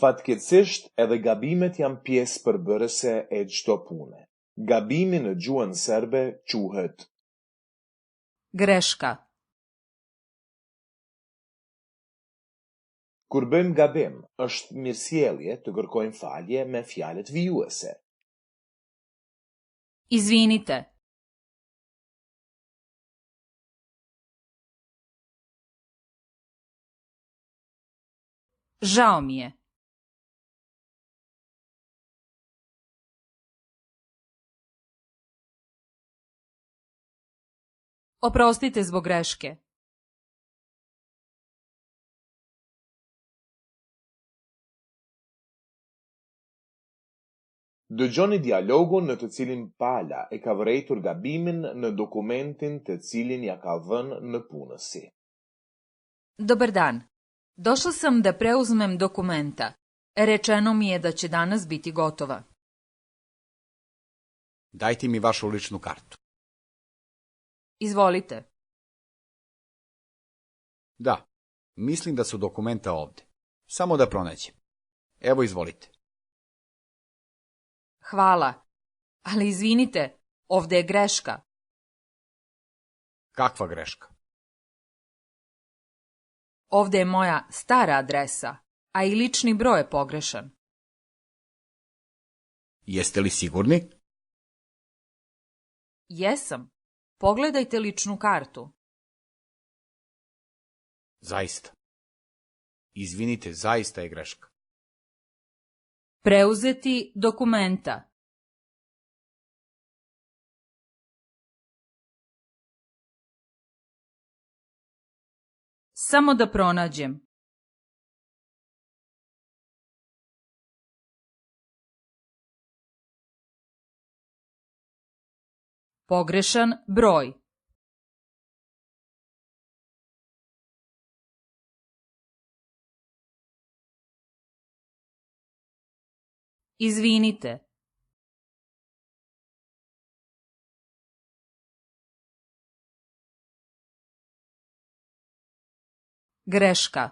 Fatkeqësisht edhe gabimet janë pjesë përbërëse e çdo pune. Gabimi në gjuhën serbe quhet greška, Kur bëjmë gabim, është mirësjellje të kërkojmë falje me fjalët vijuese. izvinite, žao mi je, oprostite zbog greške, Dëgjoni dialogun në të cilin Pala e ka vërejtur gabimin në dokumentin të cilin ja ka dhënë në punësi. Dobar dan, došla sam da preuzmem dokumenta. Rečeno mi je da će danas biti gotova. Dajte mi vašu ličnu kartu. Izvolite. Da, mislim da su dokumenta ovde. Samo da pronađem. Evo, izvolite. Hvala, ali izvinite, ovde je greška. Kakva greška? Ovde je moja stara adresa, a i lični broj je pogrešan. Jeste li sigurni? Jesam. Pogledajte ličnu kartu. Zaista. Izvinite, zaista je greška. Preuzeti dokumenta. Samo da pronađem. Pogrešan broj. Izvinite. Greška.